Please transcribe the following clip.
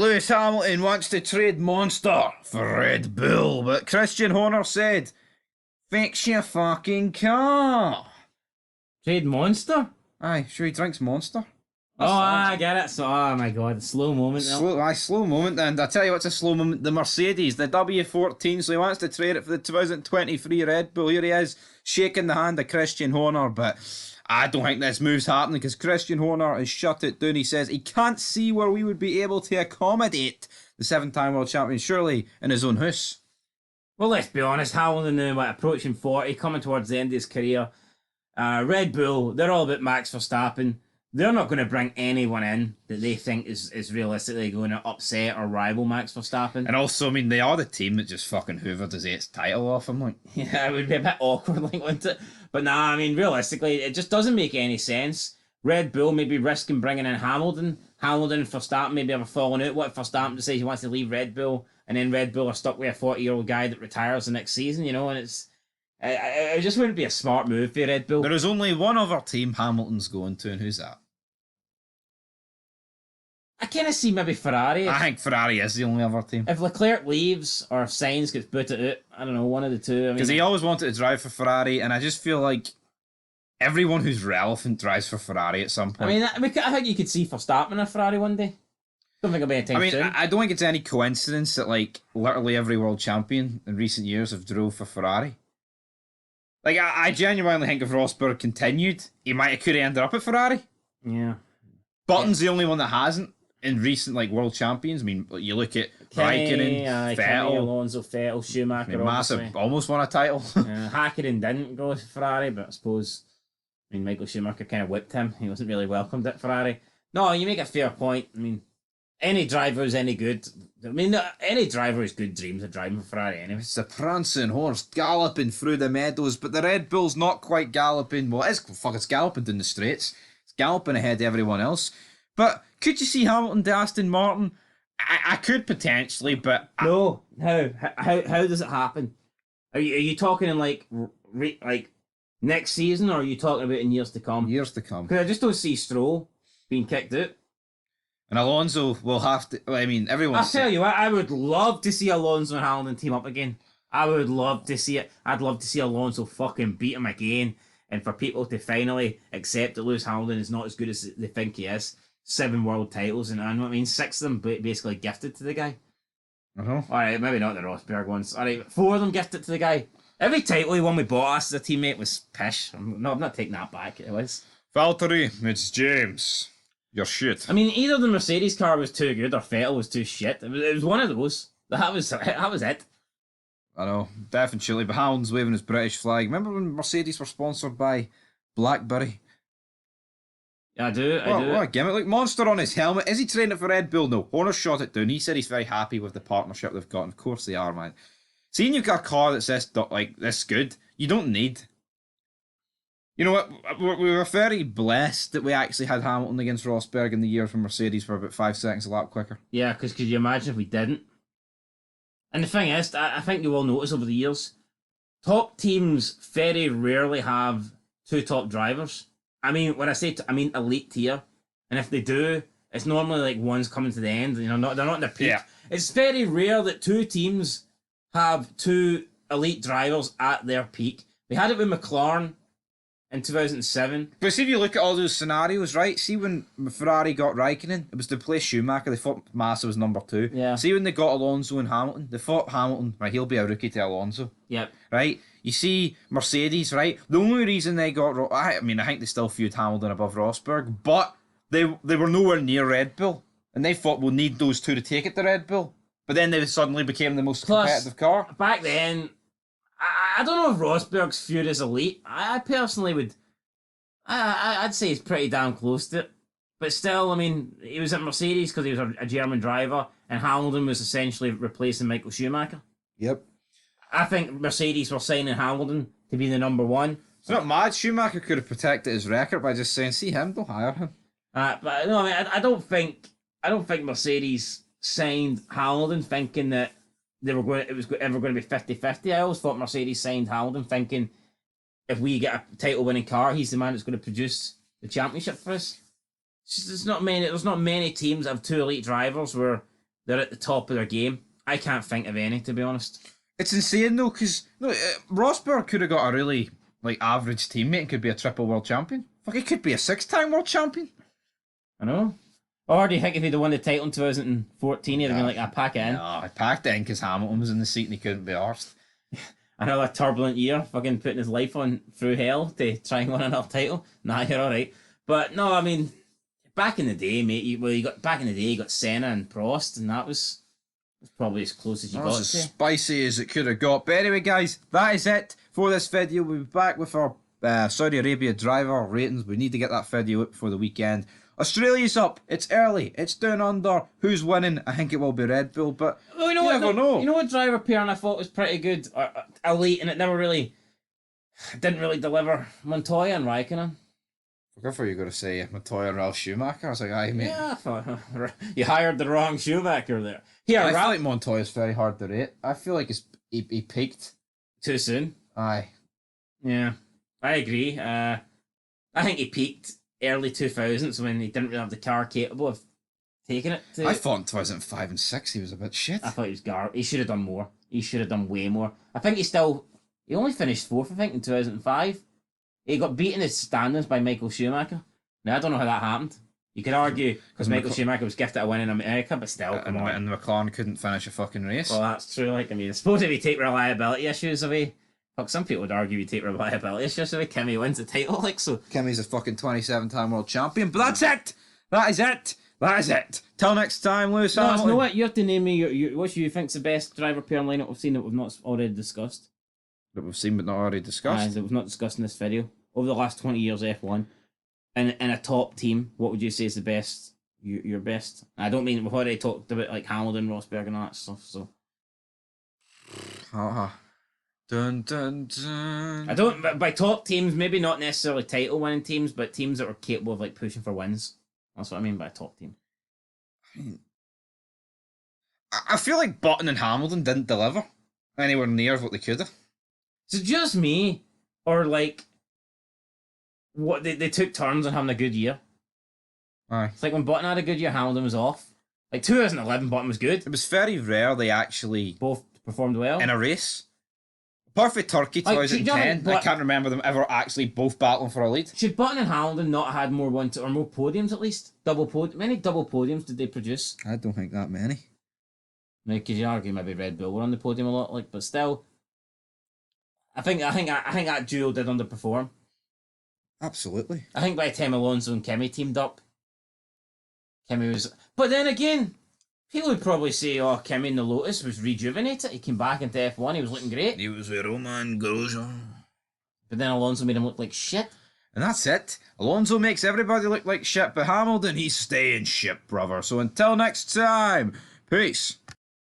Lewis Hamilton wants to trade Monster for Red Bull, but Christian Horner said, fix your fucking car. Trade Monster? Aye, sure he drinks Monster. Oh, I get it. So, oh my god, slow moment. Slow moment, and I tell you what's a slow moment, the Mercedes, the W14, so he wants to trade it for the 2023 Red Bull. Here he is, shaking the hand of Christian Horner, but I don't think this move's happening because Christian Horner has shut it down. He says he can't see where we would be able to accommodate the 7-time world champion, surely in his own house. Well, let's be honest, Hamilton now, approaching 40, coming towards the end of his career. Red Bull, they're all about Max Verstappen. They're not going to bring anyone in that they think is realistically going to upset or rival Max Verstappen. And also, I mean, they are the team that just fucking hoovered his 8th title off him. Like, yeah, it would be a bit awkward, like, wouldn't it? But nah, I mean, realistically, it just doesn't make any sense. Red Bull maybe risking bringing in Hamilton. Hamilton and Verstappen maybe have a falling out. What if Verstappen decides he wants to leave Red Bull, and then Red Bull are stuck with a 40-year-old guy that retires the next season, you know? And it just wouldn't be a smart move for Red Bull. There is only one other team Hamilton's going to, and who's that? I kind of see maybe Ferrari. I think Ferrari is the only other team. If Leclerc leaves or if Sainz gets booted out, I don't know, one of the two. Because he always wanted to drive for Ferrari, and I just feel like everyone who's relevant drives for Ferrari at some point. I think you could see Verstappen in a Ferrari one day. Don't think it'll be anytime soon. I don't think it's any coincidence that like literally every world champion in recent years have drove for Ferrari. Like I genuinely think if Rosberg continued, he might have could have ended up at Ferrari. Yeah. Button's the only one that hasn't in recent like world champions. I mean, you look at Raikkonen, Vettel, Alonso, Vettel, Schumacher. Massive, almost won a title. Hakkinen didn't go to Ferrari, but I suppose Michael Schumacher kind of whipped him. He wasn't really welcomed at Ferrari. No, you make a fair point. I mean, any driver is any good. I mean, any driver is good dreams of driving for Ferrari anyway. It's a prancing horse galloping through the meadows, but the Red Bull's not quite galloping. Well, it's galloping down the straights. It's galloping ahead of everyone else. But could you see Hamilton to Aston Martin? I could potentially, but no. How does it happen? Are you talking in like next season, or are you talking about in years to come? Years to come. Because I just don't see Stroll being kicked out. And Alonso will have to. I mean, everyone. I'll tell you what. I would love to see Alonso and Hamilton team up again. I would love to see it. I'd love to see Alonso fucking beat him again, and for people to finally accept that Lewis Hamilton is not as good as they think he is. 7 world titles, and I know what I mean, 6 of them basically gifted to the guy. Uh-huh. Alright, maybe not the Rosberg ones. Alright, 4 of them gifted to the guy. Every title he won with Bottas as a teammate was pish. I'm not taking that back. It was. Valtteri, it's James. You're shit. I mean, either the Mercedes car was too good or Vettel was too shit. It was one of those. That was it. I know, definitely. But Hamilton's waving his British flag. Remember when Mercedes were sponsored by BlackBerry? Yeah, I do. What a gimmick. Like Monster on his helmet. Is he training for Red Bull? No. Horner shot it down. He said he's very happy with the partnership they've got. And of course they are, man. Seeing you've got a car that's this good, you don't need. You know what? We were very blessed that we actually had Hamilton against Rosberg in the year from Mercedes for about 5 seconds a lap quicker. Yeah, because could you imagine if we didn't? And the thing is, I think you will notice over the years, top teams very rarely have 2 top drivers. I mean, when I say I mean elite tier, and if they do, it's normally like one's coming to the end. You know, they're not in their peak. Yeah. It's very rare that 2 teams have 2 elite drivers at their peak. We had it with McLaren in 2007. But see if you look at all those scenarios, right? See when Ferrari got Raikkonen, it was to play Schumacher. They thought Massa was number 2. Yeah. See when they got Alonso and Hamilton, they thought Hamilton, right, he'll be a rookie to Alonso. Yep. Right? You see Mercedes, right? The only reason they got... I think they still viewed Hamilton above Rosberg, but they were nowhere near Red Bull. And they thought we'll need those 2 to take it to Red Bull. But then they suddenly became the most competitive car. Back then, I don't know if Rosberg's viewed as elite. I personally would... I'd say he's pretty damn close to it. But still, I mean, he was at Mercedes because he was a German driver, and Hamilton was essentially replacing Michael Schumacher. Yep. I think Mercedes were signing Hamilton to be the number 1. It's not mad. Schumacher could have protected his record by just saying, see him, don't hire him. But no, I mean, I don't think Mercedes signed Hamilton thinking that it was ever going to be 50-50. I always thought Mercedes signed Hamilton thinking if we get a title winning car, he's the man that's going to produce the championship for us. There's not many teams that have 2 elite drivers where they're at the top of their game. I can't think of any, to be honest. It's insane though, because Rosberg could have got a really average teammate and could be a triple world champion. Fuck, he could be a 6-time world champion. I know. Or do you think if he'd have won the title in 2014, he'd have been like, I pack it in? No, I packed it in because Hamilton was in the seat and he couldn't be arsed. Another turbulent year, fucking putting his life on through hell to try and win another title. Nah, you're alright. But no, I mean, back in the day, mate, you got Senna and Prost, and that was probably as close as you got That's to. as spicy as it could have got. But anyway, guys, that is it for this video. We'll be back with our Saudi Arabia driver ratings. We need to get that video up before the weekend. Australia's up. It's early. It's down under. Who's winning? I think it will be Red Bull, but Well, you never know. You know what driver pairing I thought was pretty good, or elite, and it didn't really deliver. Montoya and Raikkonen. Good for you going to say Montoya and Ralph Schumacher. I was like, aye, mate. Yeah, I thought you hired the wrong Schumacher there. Here, I feel Ralph, like Montoya's very hard to rate. I feel like he peaked. too soon. Aye. Yeah, I agree. I think he peaked early 2000s when he didn't really have the car capable of taking it. I thought in 2005 and 6 he was a bit shit. I thought he was He should have done more. He should have done way more. I think he only finished fourth, I think, in 2005. He got beaten in his standings by Michael Schumacher. Now, I don't know how that happened. You could argue because Michael Schumacher was gifted a win in America, but still, come on. And McLaren couldn't finish a fucking race. Well, that's true. Like, I mean, I suppose if you take reliability issues away, fuck, some people would argue you take reliability issues away, Kimi wins the title, like, so. Kimi's a fucking 27-time world champion, but that's it! That is it! That is it! Till next time, Lewis No, Hamilton. you know what? You have to name me what you think's the best driver pair lineup we've seen that we've not already discussed. That we've seen but not already discussed. That we've not discussed in this video. Over the last 20 years, F1. In a top team, what would you say is the best? Your best? I don't mean, we've already talked about like Hamilton, Rosberg and all that stuff, so. Dun dun dun. I don't, by top teams, maybe not necessarily title winning teams, but teams that are capable of like pushing for wins. That's what I mean by a top team. I feel like Button and Hamilton didn't deliver anywhere near what they could have. Is it just me? Or like, what they took turns on having a good year? Aye. It's like when Button had a good year, Hamilton was off. Like 2011, Button was good. It was very rare they actually, Both performed well. in a race. Apart Turkey Like, 2010, I can't remember them ever actually both battling for a lead. Should Button and Hamilton not have had more more podiums at least? Many double podiums did they produce? I don't think that many. Because you argue maybe Red Bull were on the podium a lot, like, but still, I think that duo did underperform. Absolutely. I think by the time Alonso and Kimi teamed up, Kimi was. But then again, people would probably say, "Oh, Kimi in the Lotus was rejuvenated. He came back into F1. He was looking great." He was with Roman Grosjean. But then Alonso made him look like shit. And that's it. Alonso makes everybody look like shit, but Hamilton, he's staying shit, brother. So until next time, peace.